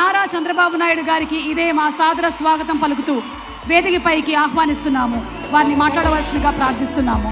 నారా చంద్రబాబు నాయుడు గారికి ఇదే మా సాదర స్వాగతం పలుకుతూ వేదికపైకి ఆహ్వానిస్తున్నాము. వారిని మాట్లాడవలసిందిగా ప్రార్థిస్తున్నాము.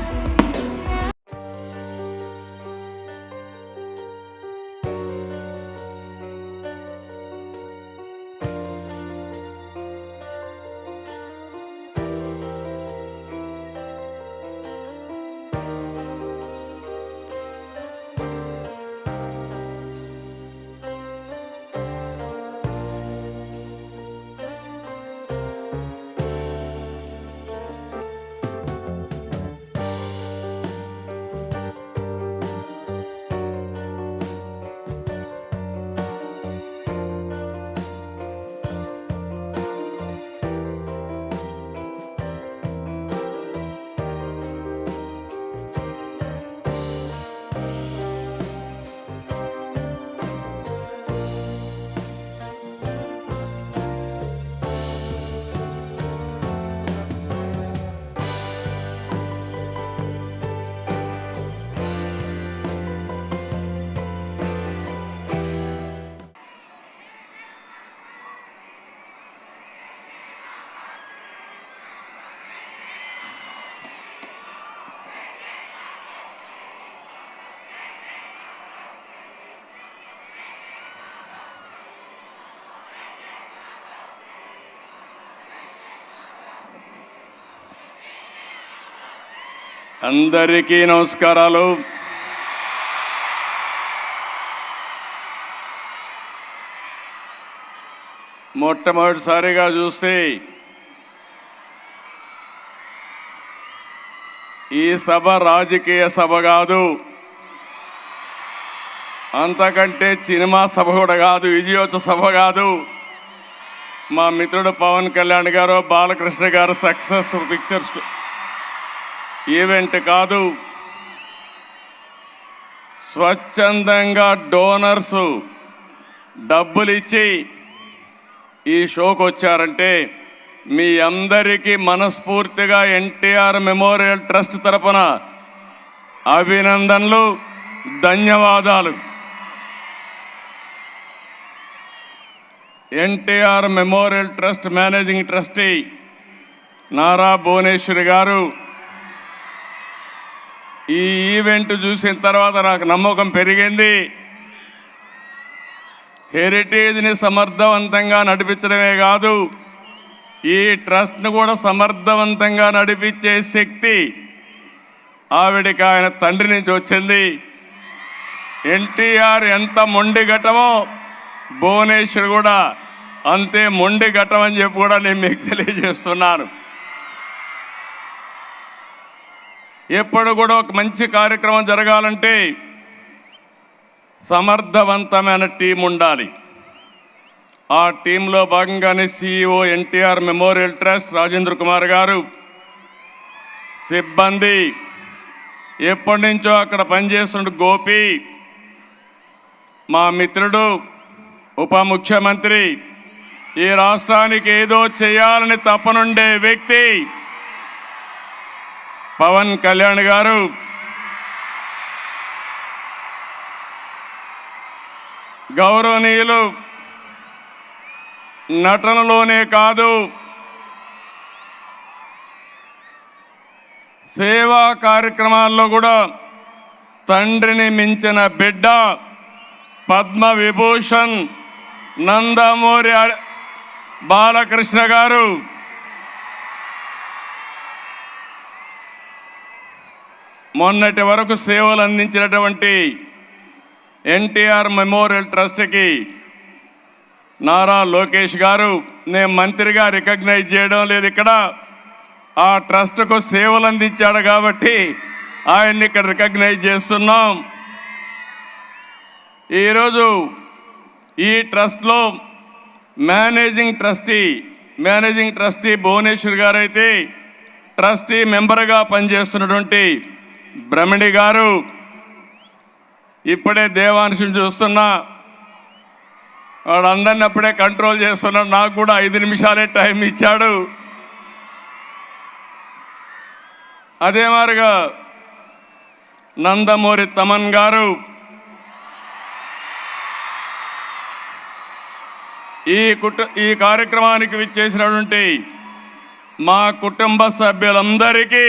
అందరికీ నమస్కారాలు. మొట్టమొదటిసారిగా చూస్తే ఈ సభ రాజకీయ సభ కాదు, అంతకంటే సినిమా సభ కూడా కాదు, విజయోత్సవ సభ కాదు. మా మిత్రుడు పవన్ కళ్యాణ్ గారు, బాలకృష్ణ గారు సక్సెస్ పిక్చర్స్ ఈవెంట్ కాదు. స్వచ్ఛందంగా డోనర్స్ డబ్బులు ఇచ్చి ఈ షోకు వచ్చారంటే మీ అందరికీ మనస్ఫూర్తిగా ఎన్టీఆర్ మెమోరియల్ ట్రస్ట్ తరపున అభినందనలు, ధన్యవాదాలు. NTR memorial trust managing trustee Nara Bhuvaneswari గారు ఈ ఈవెంట్ చూసిన తర్వాత నాకు నమ్మకం పెరిగింది. హెరిటేజ్ని సమర్థవంతంగా నడిపించడమే కాదు, ఈ ట్రస్ట్ను కూడా సమర్థవంతంగా నడిపించే శక్తి ఆవిడికి ఆయన తండ్రి నుంచి వచ్చింది. ఎన్టీఆర్ ఎంత మొండి ఘటమో భువనేశ్వర్ కూడా అంతే మొండి ఘటం అని చెప్పి కూడా నేను మీకు తెలియజేస్తున్నాను. ఎప్పుడు కూడా ఒక మంచి కార్యక్రమం జరగాలంటే సమర్థవంతమైన టీం ఉండాలి. ఆ టీంలో భాగంగానే CEO NTR memorial trust Rajendra Kumar గారు, సిబ్బంది, ఎప్పటి నుంచో అక్కడ పనిచేస్తున్న గోపి, మా మిత్రుడు ఉప ముఖ్యమంత్రి, ఈ రాష్ట్రానికి ఏదో చేయాలని తపనుండే వ్యక్తి పవన్ కళ్యాణ్ గారు, గౌరవనీయులు నటనలోనే కాదు సేవా కార్యక్రమాల్లో కూడా తండ్రిని మించిన బిడ్డ పద్మ విభూషణ్ నందమూరి బాలకృష్ణ గారు, మొన్నటి వరకు సేవలు అందించినటువంటి ఎన్టీఆర్ మెమోరియల్ ట్రస్ట్కి నారా లోకేష్ గారు, నేను మంత్రిగా రికగ్నైజ్ చేయడం లేదు, ఇక్కడ ఆ ట్రస్ట్కు సేవలు అందించాడు కాబట్టి ఆయన్ని ఇక్కడ రికగ్నైజ్ చేస్తున్నాం. ఈరోజు ఈ ట్రస్ట్లో మేనేజింగ్ ట్రస్టీ భువనేశ్వర్ గారు అయితే ట్రస్టీ మెంబర్గా పనిచేస్తున్నటువంటి బ్రహ్మణి గారు, ఇప్పుడే దేవాంశం చూస్తున్నా, వాడందరిని అప్పుడే కంట్రోల్ చేస్తున్నాడు, నాకు కూడా 5 నిమిషాలే టైం ఇచ్చాడు. అదే మాదిరిగా నందమూరి తమన్ గారు, ఈ కార్యక్రమానికి విచ్చేసినటువంటి మా కుటుంబ సభ్యులందరికీ,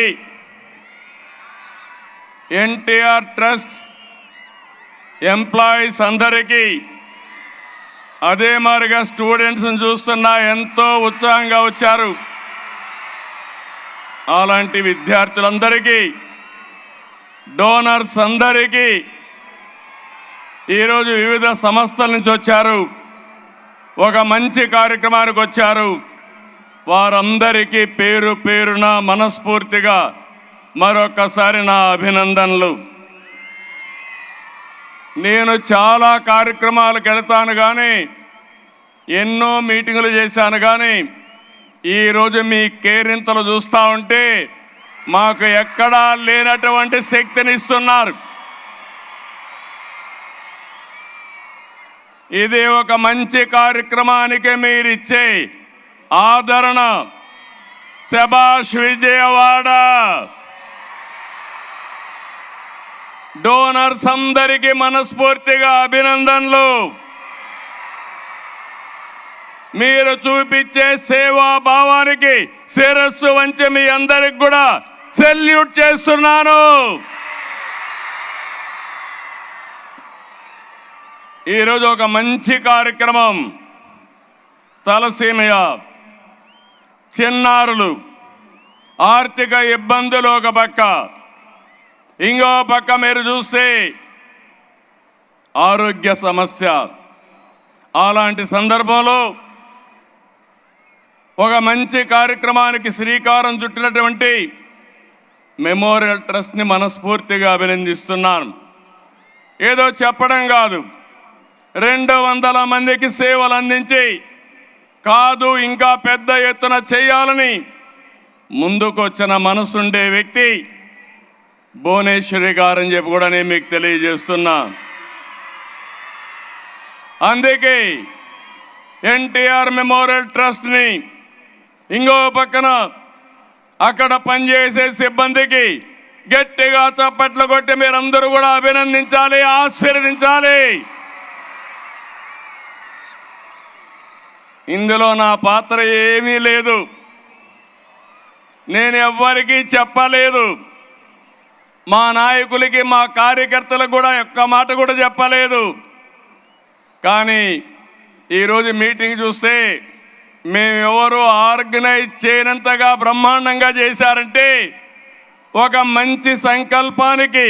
ఎన్టీఆర్ ట్రస్ట్ ఎంప్లాయీస్ అందరికీ, అదే మాదిరిగా స్టూడెంట్స్ని చూస్తున్నా ఎంతో ఉత్సాహంగా వచ్చారు. అలాంటి విద్యార్థులందరికీ, డోనర్స్ అందరికీ, ఈరోజు వివిధ సంస్థల నుంచి వచ్చారు, ఒక మంచి కార్యక్రమానికి వచ్చారు. వారందరికీ పేరు పేరున మనస్ఫూర్తిగా మరొకసారి నా అభినందనలు. నేను చాలా కార్యక్రమాలకు వెళ్తాను కానీ, ఎన్నో మీటింగులు చేశాను కానీ, ఈరోజు మీ కేరింతలు చూస్తూ ఉంటే మాకు ఎక్కడా లేనటువంటి శక్తిని ఇస్తున్నారు. ఇది ఒక మంచి కార్యక్రమానికి మీరిచ్చే ఆదరణ. శభాష్ విజయవాడ. డోనర్స్ అందరికీ మనస్ఫూర్తిగా అభినందనలు. మీరు చూపించే సేవా భావానికి శిరస్సు వంచి మీ అందరికి కూడా సెల్యూట్ చేస్తున్నాను. ఈరోజు ఒక మంచి కార్యక్రమం. తలసీమయ చిన్నారులు ఆర్థిక ఇబ్బందులు ఒక పక్క, ఇంకో పక్క మీరు చూస్తే ఆరోగ్య సమస్య. అలాంటి సందర్భంలో ఒక మంచి కార్యక్రమానికి శ్రీకారం చుట్టినటువంటి మెమోరియల్ ట్రస్ట్ని మనస్ఫూర్తిగా అభినందిస్తున్నాను. ఏదో చెప్పడం కాదు, 200 మందికి సేవలు అందించి కాదు, ఇంకా పెద్ద ఎత్తున చేయాలని ముందుకొచ్చిన మనసుండే వ్యక్తి భువనేశ్వరి గారని చెప్పి కూడా నేను మీకు తెలియజేస్తున్నా. అందుకే ఎన్టీఆర్ మెమోరియల్ ట్రస్ట్ని, ఇంకో పక్కన అక్కడ పనిచేసే సిబ్బందికి గట్టిగా చప్పట్లు కొట్టి మీరందరూ కూడా అభినందించాలి, ఆశీర్వదించాలి. ఇందులో నా పాత్ర ఏమీ లేదు, నేను ఎవ్వరికీ చెప్పలేదు. మా నాయకులకి, మా కార్యకర్తలకు కూడా ఒక్క మాట కూడా చెప్పలేదు. కానీ ఈరోజు మీటింగ్ చూస్తే మేమెవరూ ఆర్గనైజ్ చేయనంతగా బ్రహ్మాండంగా చేశారంటే ఒక మంచి సంకల్పానికి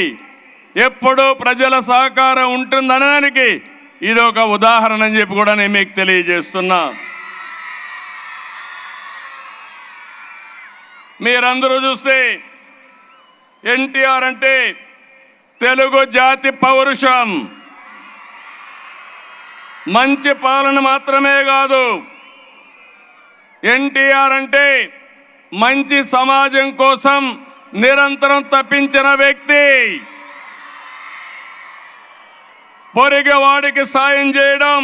ఎప్పుడూ ప్రజల సహకారం ఉంటుందనడానికి ఇది ఒక ఉదాహరణ అని చెప్పి కూడా నేను మీకు తెలియజేస్తున్నా. మీరందరూ చూస్తే ఎన్టీఆర్ అంటే తెలుగు జాతి పౌరుషం, మంచి పాలన మాత్రమే కాదు, ఎన్టీఆర్ అంటే మంచి సమాజం కోసం నిరంతరం తప్పించిన వ్యక్తి. పొరిగవాడికి సాయం చేయడం,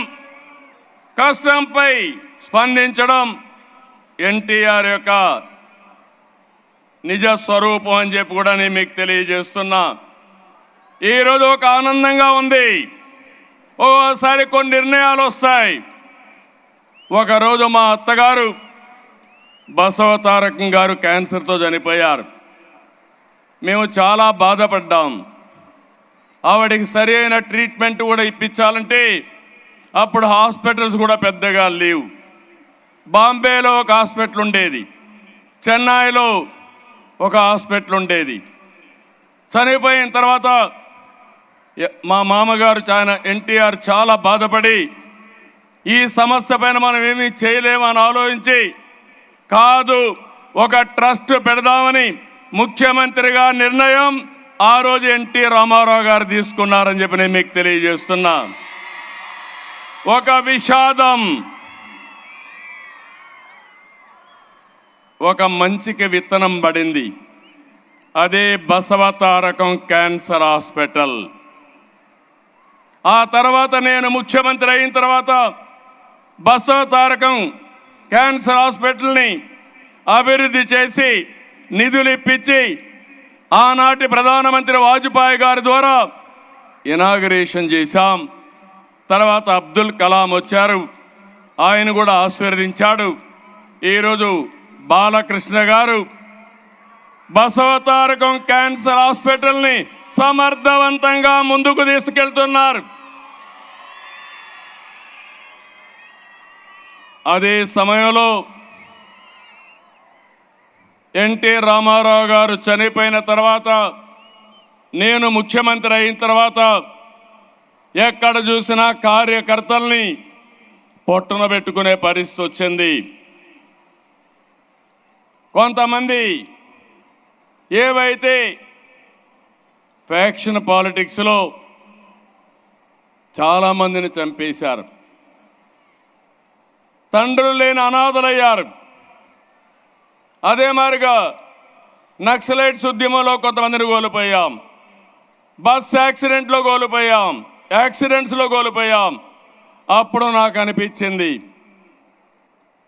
కష్టంపై స్పందించడం ఎన్టీఆర్ యొక్క నిజ స్వరూపం అని చెప్పి కూడా నేను మీకు తెలియజేస్తున్నా. ఈరోజు ఒక ఆనందంగా ఉంది. ఓసారి కొన్ని నిర్ణయాలు వస్తాయి. ఒకరోజు మా అత్తగారు బసవతారకం గారు క్యాన్సర్తో చనిపోయారు. మేము చాలా బాధపడ్డాం. ఆవిడకి సరి అయిన ట్రీట్మెంట్ కూడా ఇప్పించాలంటే అప్పుడు హాస్పిటల్స్ కూడా పెద్దగా లేవు. బాంబేలో ఒక హాస్పిటల్ ఉండేది, చెన్నైలో ఒక హాస్పిటల్ ఉండేది. చనిపోయిన తర్వాత మా మామగారు ఎన్టీఆర్ చాలా బాధపడి ఈ సమస్య పైన మనం ఏమీ చేయలేమని ఆలోచించి, కాదు ఒక ట్రస్ట్ పెడదామని ముఖ్యమంత్రిగా నిర్ణయం ఆ రోజు ఎన్టీ రామారావు గారు తీసుకున్నారని చెప్పి నేను మీకు తెలియజేస్తున్నా. ఒక విషాదం, ఒక మంచికి విత్తనం పడింది. అదే బసవతారకం క్యాన్సర్ హాస్పిటల్. ఆ తర్వాత నేను ముఖ్యమంత్రి అయిన తర్వాత బసవతారకం క్యాన్సర్ హాస్పిటల్ని అభివృద్ధి చేసి నిధులు ఇప్పించి ఆనాటి ప్రధానమంత్రి వాజ్పేయి గారి ద్వారా ఇనాగరేషన్ చేశాం. తర్వాత అబ్దుల్ కలాం వచ్చారు, ఆయన కూడా ఆశీర్వదించాడు. ఈరోజు బాలకృష్ణ గారు బసవతారకం క్యాన్సర్ హాస్పిటల్ని సమర్థవంతంగా ముందుకు తీసుకెళ్తున్నారు. అదే సమయంలో ఎన్టీ రామారావు గారు చనిపోయిన తర్వాత, నేను ముఖ్యమంత్రి అయిన తర్వాత ఎక్కడ చూసినా కార్యకర్తల్ని పొట్టన పెట్టుకునే పరిస్థితి వచ్చింది. కొంతమంది ఏవైతే ఫ్యాక్షన్ పాలిటిక్స్లో చాలామందిని చంపేశారు, తండ్రులు లేని అనాథలయ్యారు. అదే మాదిరిగా నక్సలైట్స్ ఉద్యమంలో కొంతమందిని కోల్పోయాం, బస్ యాక్సిడెంట్లో కోల్పోయాం, యాక్సిడెంట్స్లో కోల్పోయాం. అప్పుడు నాకు అనిపించింది,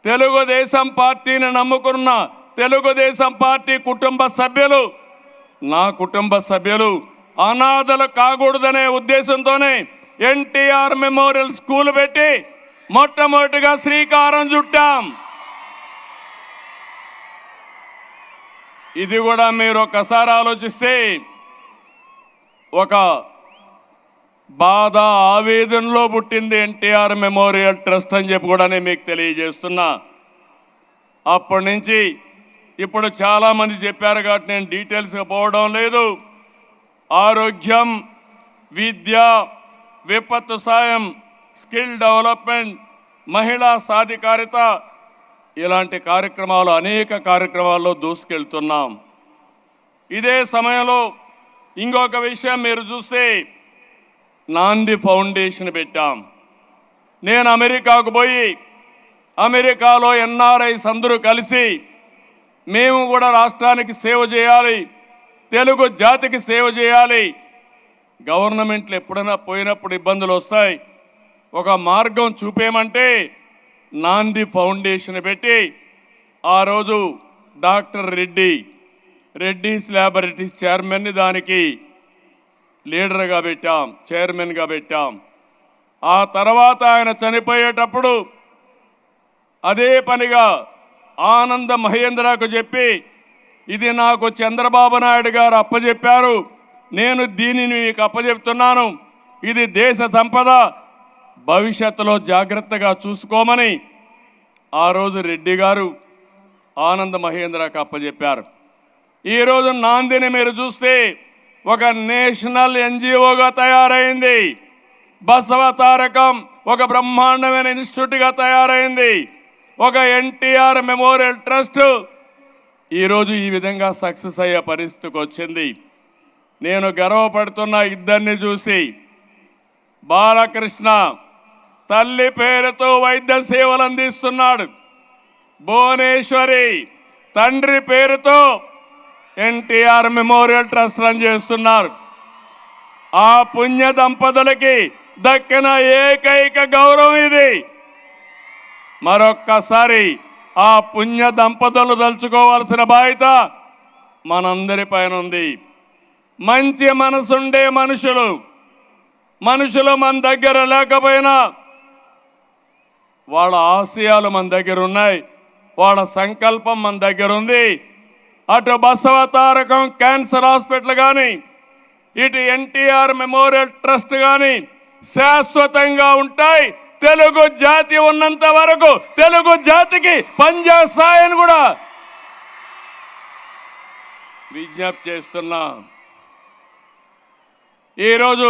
తెలుగుదేశం పార్టీని నమ్ముకున్న తెలుగుదేశం పార్టీ కుటుంబ సభ్యులు, నా కుటుంబ సభ్యులు అనాథలు కాకూడదనే ఉద్దేశంతోనే ఎన్టీఆర్ మెమోరియల్ స్కూల్ పెట్టి మొట్టమొదటిగా శ్రీకారం చుట్టాం. ఇది కూడా మీరు ఒకసారి ఆలోచిస్తే ఒక బాధ ఆవేదనలో పుట్టింది ఎన్టీఆర్ మెమోరియల్ ట్రస్ట్ అని చెప్పి కూడా నేను మీకు తెలియజేస్తున్నా. అప్పటి నుంచి ఇప్పుడు చాలామంది చెప్పారు కాబట్టి నేను డీటెయిల్స్గా పోవడం లేదు. ఆరోగ్యం, విద్య, విపత్తు సాయం, స్కిల్ డెవలప్మెంట్, మహిళా సాధికారిత, ఇలాంటి కార్యక్రమాలు అనేక కార్యక్రమాల్లో దూసుకెళ్తున్నాం. ఇదే సమయంలో ఇంకొక విషయం మీరు చూస్తే నాంది ఫౌండేషన్ పెట్టాం. నేను అమెరికాకు పోయి అమెరికాలో ఎన్ఆర్ఐస్ అందరూ కలిసి మేము కూడా రాష్ట్రానికి సేవ చేయాలి, తెలుగు జాతికి సేవ చేయాలి. గవర్నమెంట్లు ఎప్పుడైనా పోయినప్పుడు ఇబ్బందులు వస్తాయి, ఒక మార్గం చూపేయమంటే నాంది ఫౌండేషన్ పెట్టి ఆ రోజు డాక్టర్ రెడ్డీస్ ల్యాబొరేటరీస్ చైర్మన్ని దానికి లీడర్గా పెట్టాం, చైర్మన్గా పెట్టాం. ఆ తర్వాత ఆయన చనిపోయేటప్పుడు అదే పనిగా ఆనంద మహేంద్రకు చెప్పి, ఇది నాకు చంద్రబాబు నాయుడు గారు అప్పచెప్పారు, నేను దీనిని మీకు అప్పచెప్తున్నాను, ఇది దేశ సంపద, భవిష్యత్తులో జాగ్రత్తగా చూసుకోమని ఆ రోజు రెడ్డి గారు ఆనంద మహేంద్రకు అప్పచెప్పారు. ఈరోజు నాందిని మీరు చూస్తే ఒక నేషనల్ ఎన్జిఓగా తయారైంది. బసవ తారకం ఒక బ్రహ్మాండమైన ఇన్స్టిట్యూట్గా తయారైంది. ఒక ఎన్టీఆర్ మెమోరియల్ ట్రస్ట్ ఈరోజు ఈ విధంగా సక్సెస్ అయ్యే పరిస్థితికి వచ్చింది. నేను గర్వపడుతున్న ఇద్దరిని చూసి. బాలకృష్ణ తల్లి పేరుతో వైద్య సేవలు అందిస్తున్నాడు, భువనేశ్వరి తండ్రి పేరుతో ఎన్టీఆర్ మెమోరియల్ ట్రస్ట్ రన్ చేస్తున్నారు. ఆ పుణ్య దంపతులకి దక్కిన ఏకైక గౌరవం ఇది. మరొక్కసారి ఆ పుణ్య దంపతులు తలుచుకోవాల్సిన బాధ్యత మనందరి పైన ఉంది. మంచి మనసుండే మనుషులు మన దగ్గర లేకపోయినా వాళ్ళ ఆశయాలు మన దగ్గర ఉన్నాయి, వాళ్ళ సంకల్పం మన దగ్గర ఉంది. అటు బసవ తారకం క్యాన్సర్ హాస్పిటల్ కానీ, ఇటు ఎన్టీఆర్ మెమోరియల్ ట్రస్ట్ కానీ శాశ్వతంగా ఉంటాయి. తెలుగు జాతి ఉన్నంత వరకు తెలుగు జాతికి పనిచేస్తాయని కూడా విజ్ఞప్తి చేస్తున్నా. ఈరోజు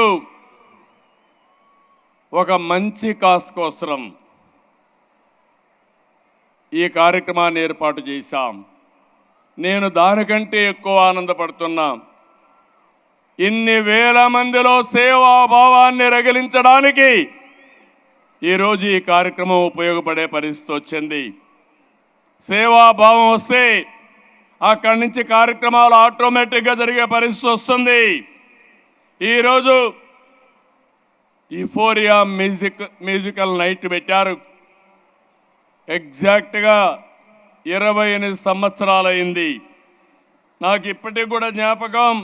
ఒక మంచి కాస్ కోసం ఈ కార్యక్రమాన్ని ఏర్పాటు చేశాం. నేను దానికంటే ఎక్కువ ఆనందపడుతున్నా. ఇన్ని వేల మందిలో సేవాభావాన్ని రగిలించడానికి ఈరోజు ఈ కార్యక్రమం ఉపయోగపడే పరిస్థితి వచ్చింది. సేవాభావం వస్తే అక్కడి నుంచి కార్యక్రమాలు ఆటోమేటిక్గా జరిగే పరిస్థితి వస్తుంది. ఈరోజు యూఫోరియా మ్యూజికల్ నైట్ పెట్టారు. ఎగ్జాక్ట్గా 28 సంవత్సరాలైంది. నాకు ఇప్పటికి కూడా జ్ఞాపకం,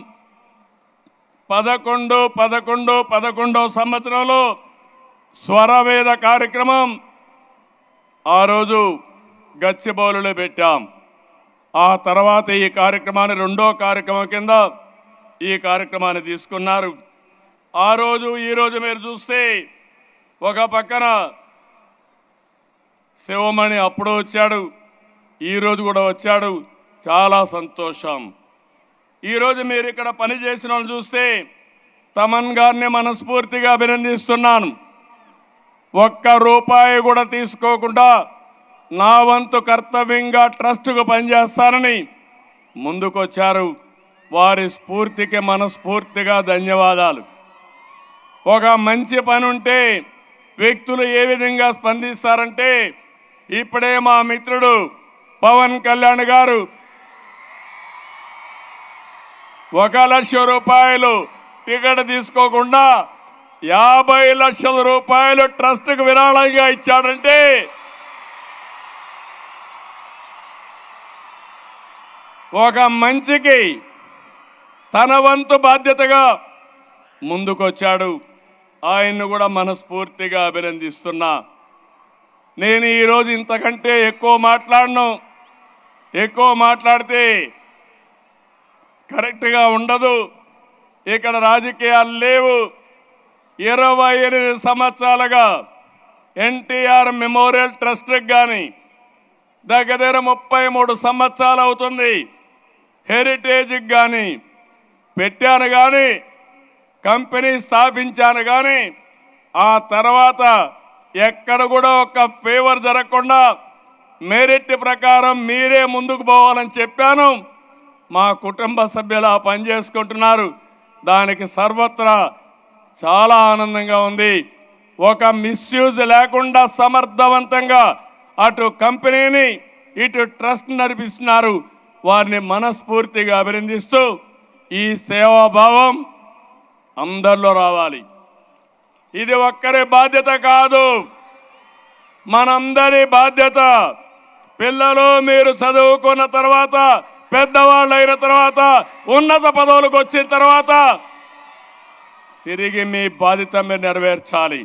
11 సంవత్సరంలో స్వరవేద కార్యక్రమం ఆ రోజు గచ్చిబౌలిలో పెట్టాం. ఆ తర్వాత ఈ కార్యక్రమాన్ని రెండో కార్యక్రమం కింద ఈ కార్యక్రమాన్ని తీసుకున్నారు. ఆ రోజు ఈరోజు మీరు చూస్తే ఒక పక్కన శివమణి అప్పుడు వచ్చాడు, ఈరోజు కూడా వచ్చాడు. చాలా సంతోషం. ఈరోజు మీరు ఇక్కడ పనిచేసిన వాళ్ళు చూస్తే తమన్ గారిని మనస్ఫూర్తిగా అభినందిస్తున్నాను. ఒక్క రూపాయి కూడా తీసుకోకుండా నా వంతు కర్తవ్యంగా ట్రస్టుకు పనిచేస్తానని ముందుకొచ్చారు. వారి స్ఫూర్తికి మనస్ఫూర్తిగా ధన్యవాదాలు. ఒక మంచి పని ఉంటే వ్యక్తులు ఏ విధంగా స్పందిస్తారంటే, ఇప్పుడే మా మిత్రుడు పవన్ కళ్యాణ్ గారు 1,00,000 రూపాయలు టికెట్ తీసుకోకుండా 50 లక్షల రూపాయలు ట్రస్ట్కు విరాళంగా ఇచ్చాడంటే ఒక మంచికి తన వంతు బాధ్యతగా ముందుకొచ్చాడు. ఆయన్ను కూడా మనస్ఫూర్తిగా అభినందిస్తున్నా. నేను ఈరోజు ఇంతకంటే ఎక్కువ మాట్లాడను. ఎక్కువ మాట్లాడితే కరెక్ట్గా ఉండదు. ఇక్కడ రాజకీయాలు లేవు. 28 సంవత్సరాలుగా ఎన్టీఆర్ మెమోరియల్ ట్రస్ట్కి కానీ దగ్గర 33 సంవత్సరాలు అవుతుంది. హెరిటేజ్కి కానీ పెట్టాను, కానీ కంపెనీ స్థాపించాను, కానీ ఆ తర్వాత ఎక్కడ కూడా ఒక ఫేవర్ జరగకుండా మెరిట్ ప్రకారం మీరే ముందుకు పోవాలని చెప్పాను. మా కుటుంబ సభ్యులు ఆ పని చేసుకుంటున్నారు. దానికి సర్వత్రా చాలా ఆనందంగా ఉంది. ఒక మిస్యూజ్ లేకుండా సమర్థవంతంగా అటు కంపెనీని ఇటు ట్రస్ట్ నడిపిస్తున్నారు. వారిని మనస్ఫూర్తిగా అభినందిస్తూ ఈ సేవాభావం అందరిలో రావాలి. ఇది ఒక్కరి బాధ్యత కాదు, మనందరి బాధ్యత. పిల్లలు మీరు చదువుకున్న తర్వాత, పెద్దవాళ్ళు అయిన తర్వాత, ఉన్నత పదవులకు వచ్చిన తర్వాత తిరిగి మీ బాధ్యత మీరు నెరవేర్చాలి.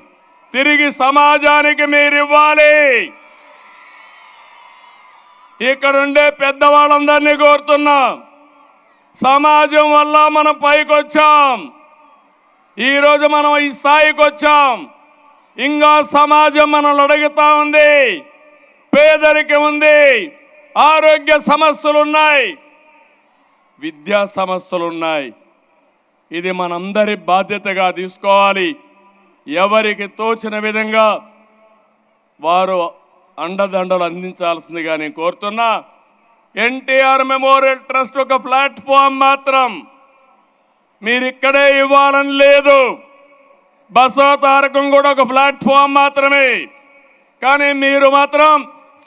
తిరిగి సమాజానికి మీరు ఇవ్వాలి. ఇక్కడుండే పెద్దవాళ్ళందరినీ కోరుతున్నాం, సమాజం వల్ల మనం పైకి వచ్చాం. ఈరోజు మనం ఈ స్థాయికి వచ్చాం. ఇంకా సమాజం మనల్ని అడుగుతా ఉంది. పేదరికం ఉంది, ఆరోగ్య సమస్యలు ఉన్నాయి, విద్యా సమస్యలు ఉన్నాయి. ఇది మనందరి బాధ్యతగా తీసుకోవాలి. ఎవరికి తోచిన విధంగా వారు అండదండలు అందించాల్సిందిగా నేను కోరుతున్నా. ఎన్టీఆర్ మెమోరియల్ ట్రస్ట్ ఒక ప్లాట్ఫామ్ మాత్రం. మీరు ఇక్కడే ఇవ్వాలని లేదు. బసవ తారకం కూడా ఒక ప్లాట్ఫామ్ మాత్రమే. కానీ మీరు మాత్రం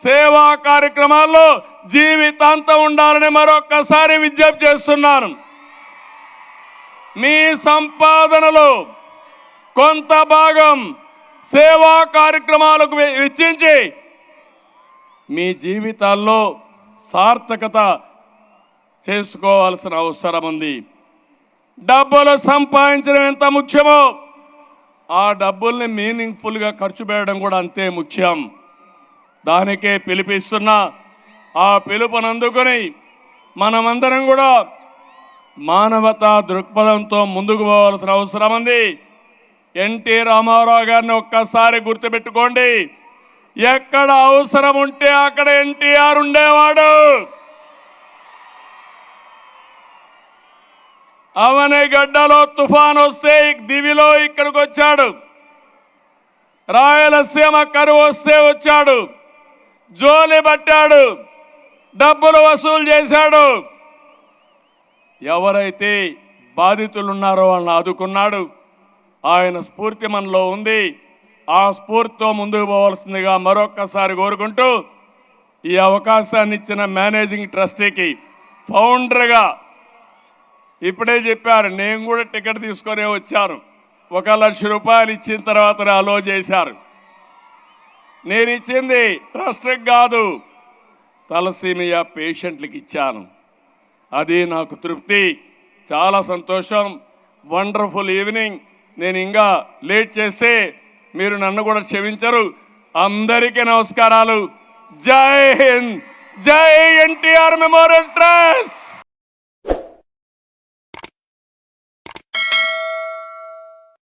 సేవా కార్యక్రమాల్లో జీవితాంతం ఉండాలని మరొక్కసారి విజ్ఞప్తి చేస్తున్నాను. మీ సంపాదనలో కొంత భాగం సేవా కార్యక్రమాలకు వెచ్చించి మీ జీవితాల్లో సార్థకత చేసుకోవాల్సిన అవసరం ఉంది. డబ్బులు సంపాదించడం ఎంత ముఖ్యమో ఆ డబ్బుల్ని మీనింగ్ఫుల్గా ఖర్చు పెట్టడం కూడా అంతే ముఖ్యం. దానికే పిలిపిస్తున్నా. ఆ పిలుపునందుకొని మనమందరం కూడా మానవతా దృక్పథంతో ముందుకు పోవాల్సిన అవసరం ఉంది. ఎన్టీ రామారావు గారిని ఒక్కసారి గుర్తుపెట్టుకోండి. ఎక్కడ అవసరం ఉంటే అక్కడ ఎన్టీఆర్ ఉండేవాడు. అవనిగడ్డలో తుఫాన్ వస్తే దివిలో ఇక్కడికి వచ్చాడు. రాయలసీమ కరువు వస్తే వచ్చాడు. జోలి పట్టాడు, డబ్బులు వసూలు చేశాడు. ఎవరైతే బాధితులు ఉన్నారో వాళ్ళని ఆదుకున్నాడు. ఆయన స్ఫూర్తి మనలో ఉంది. ఆ స్ఫూర్తితో ముందుకు పోవాల్సిందిగా మరొక్కసారి కోరుకుంటూ ఈ అవకాశాన్ని ఇచ్చిన మేనేజింగ్ ట్రస్టీకి, ఫౌండర్గా ఇప్పుడే చెప్పారు, నేను కూడా టికెట్ తీసుకొని వచ్చాను. 1,00,000 రూపాయలు ఇచ్చిన తర్వాత అలో చేశారు. నేను ఇచ్చింది ట్రస్ట్కి కాదు, తలసీమియా పేషెంట్లకు ఇచ్చాను. అది నాకు తృప్తి. చాలా సంతోషం. Wonderful evening. నేను ఇంకా లేట్ చేస్తే మీరు నన్ను కూడా క్షమించరు. అందరికీ నమస్కారాలు. జై హింద్, జై ఎన్టీఆర్ మెమోరియల్ ట్రస్ట్.